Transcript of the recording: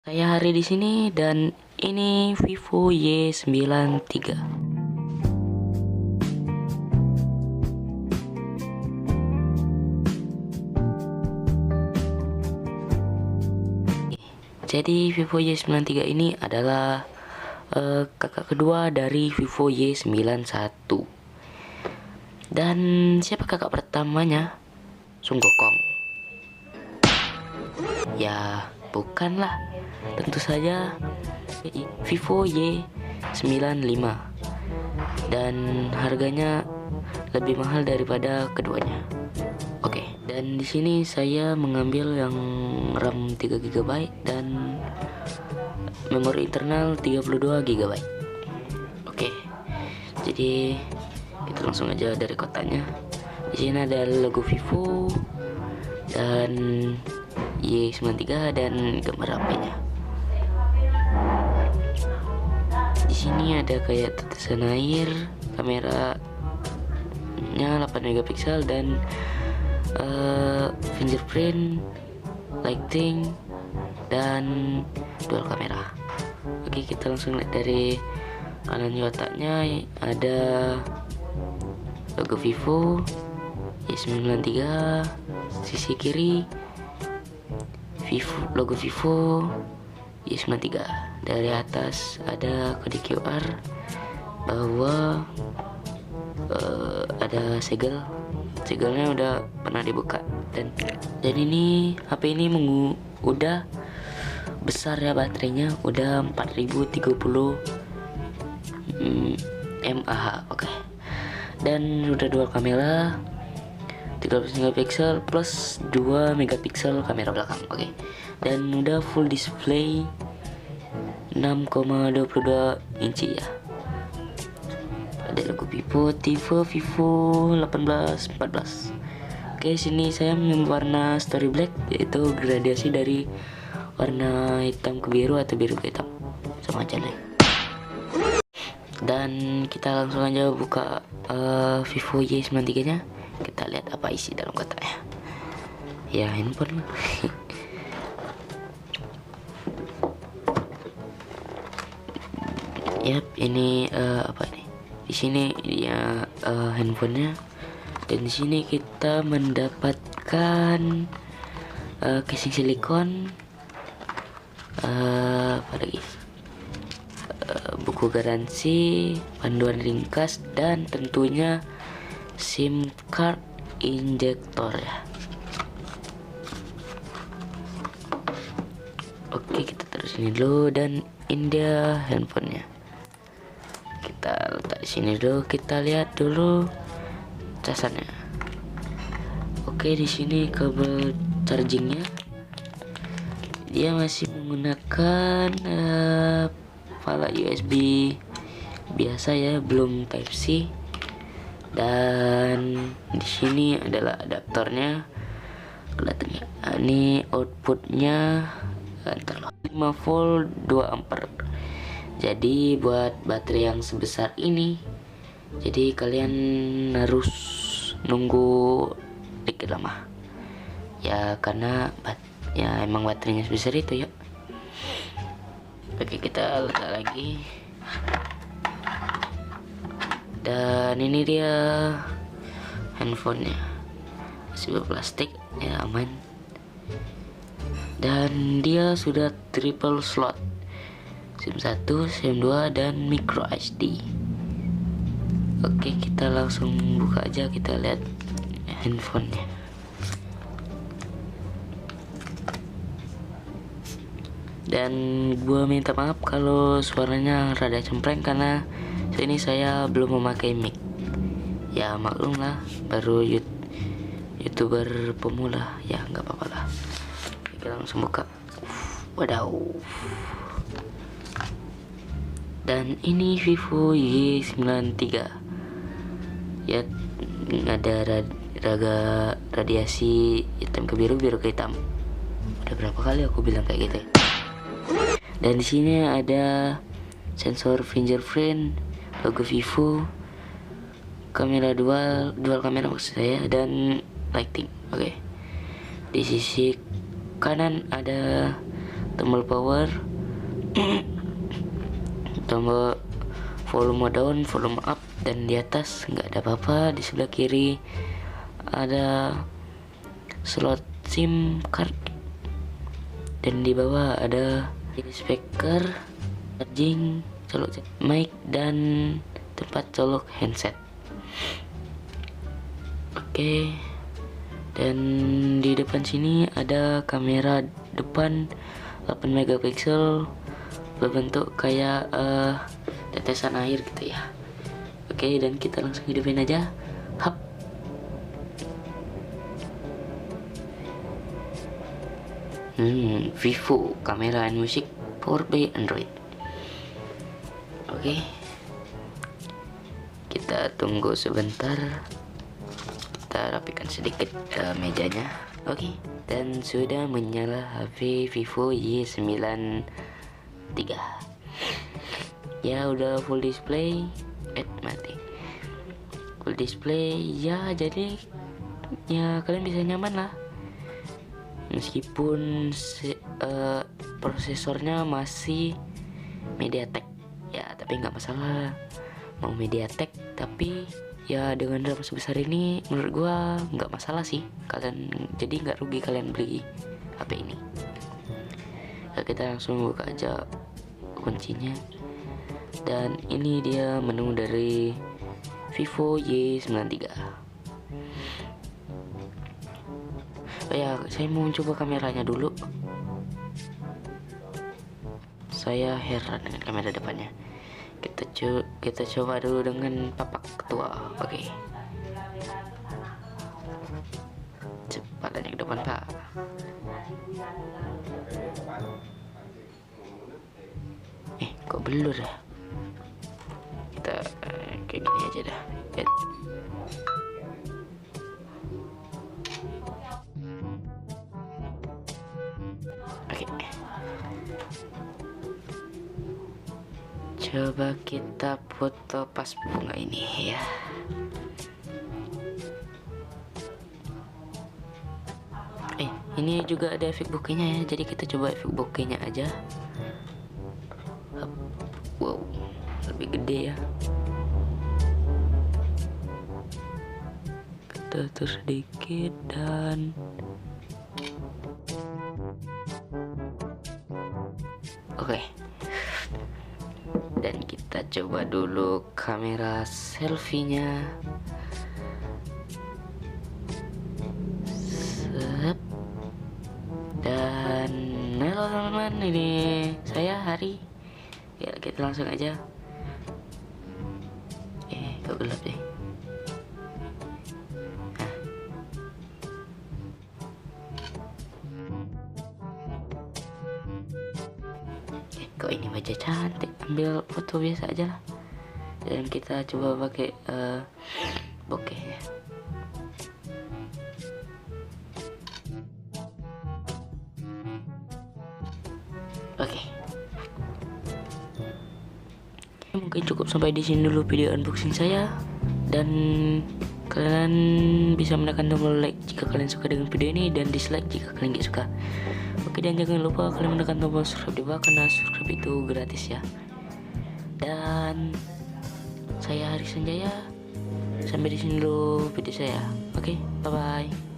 Saya Hari di sini dan ini Vivo Y93. Jadi Vivo Y93 ini adalah kakak kedua dari Vivo Y91. Dan siapa kakak pertamanya? Sung Gokong. Ya, bukanlah. Tentu saja Vivo Y95. Dan harganya lebih mahal daripada keduanya. Oke, dan di sini saya mengambil yang RAM 3 GB dan memori internal 32 GB. Oke. Jadi kita langsung aja dari kotanya. Di sini ada logo Vivo dan Y93 dan gambar HP-nya. Di sini ada kayak tetesan air, kameranya 8 MP dan fingerprint, lighting, dan dual kamera. Oke, kita langsung lihat dari kanan kotaknya. Ada logo Vivo Y93, sisi kiri logo Vivo Y93. Dari atas ada kode QR, bahwa ada segelnya udah pernah dibuka, dan ini HP ini udah besar ya, baterainya udah 4030 mAh. Oke. Dan udah dual kamera 13 MP plus 2 MP kamera belakang. Oke. Dan udah full display 6,22 inci ya. Ada logo Vivo, tipe Vivo 1814. Oke, sini saya mewarna story black, yaitu gradasi dari warna hitam ke biru atau biru ke hitam, sama aja deh. Dan kita langsung aja buka Vivo Y93 nya. Kita lihat apa isi dalam kotaknya. Ya, handphone. Yap, ini apa ini? Di sini ya handphonenya, dan di sini kita mendapatkan casing silikon, apa lagi? Buku garansi, panduan ringkas, dan tentunya SIM card injektor ya. Oke, kita taruh sini dulu, dan ini dia handphonenya. Kita letak di sini dulu, kita lihat dulu casannya. Oke, di sini kabel chargingnya, dia masih menggunakan pala USB biasa ya, belum Type C. Dan di sini adalah adaptornya, kelihatannya. Ini outputnya 5 volt 2 ampere. Jadi buat baterai yang sebesar ini, jadi kalian harus nunggu dikit lama ya, karena ya emang baterainya sebesar itu ya. Oke, kita letak lagi. Dan ini dia handphonenya, masih berplastik ya, aman. Dan dia sudah triple slot, SIM 1, SIM 2, dan micro SD. Oke, kita langsung buka aja, kita lihat handphonenya. Dan gua minta maaf kalau suaranya rada cempreng, karena ini saya belum memakai mic. Ya maklum lah, baru YouTuber pemula ya, nggak apa-apa lah. Kita langsung buka. Wadaw. Dan ini Vivo Y93 ya, ada radiasi hitam ke biru, biru ke hitam. Udah berapa kali aku bilang kayak gitu ya. Dan di sini ada sensor fingerprint, logo Vivo, kamera dual kamera maksud saya, dan lighting. Oke. Di sisi kanan ada tombol power, tombol volume down, volume up, dan di atas nggak ada apa-apa. Di sebelah kiri ada slot SIM card, dan di bawah ada speaker, charging, colok mic, dan tempat colok handset. Oke, dan di depan sini ada kamera depan 8 megapiksel berbentuk kayak tetesan air gitu ya. Oke, dan kita langsung hidupin aja. Hap. Vivo kamera and music powered by Android. Oke, kita tunggu sebentar. Kita rapikan sedikit mejanya. Oke, dan sudah menyala HP Vivo Y93. Ya udah full display. Mati. Full display ya, jadi ya kalian bisa nyaman lah. Meskipun prosesornya masih MediaTek ya, tapi nggak masalah. Mau MediaTek tapi ya dengan RAM sebesar ini menurut gua nggak masalah sih kalian, jadi nggak rugi kalian beli HP ini. Nah, kita langsung buka aja kuncinya, dan ini dia menu dari Vivo Y93. Oh ya, saya mau coba kameranya dulu. Saya heran dengan kamera depannya. Kita coba dulu dengan papak ketua. Oke. Cepat aja ke depan, Pak. Kok blur ya? Kita kayak gini aja dah. Oke. Coba kita foto pas bunga ini ya. Ini juga ada efek bokehnya ya, jadi kita coba efek bokehnya aja. Wow, lebih gede ya. Kita atur sedikit dan oke. Dan kita coba dulu kamera selfie-nya. Dan halo teman-teman, ini saya Hari. Ya, kita langsung aja. Kok gelap deh. Kok ini wajah cantik, ambil foto biasa aja lah. Dan kita coba pakai bokeh ya. Oke. Mungkin cukup sampai di sini dulu video unboxing saya, dan kalian bisa menekan tombol like jika kalian suka dengan video ini, dan dislike jika kalian gak suka. Oke, dan jangan lupa kalian menekan tombol subscribe di bawah karena subscribe itu gratis ya. Dan saya Hari Sanjaya. Sampai di sini dulu video saya. Oke, bye bye.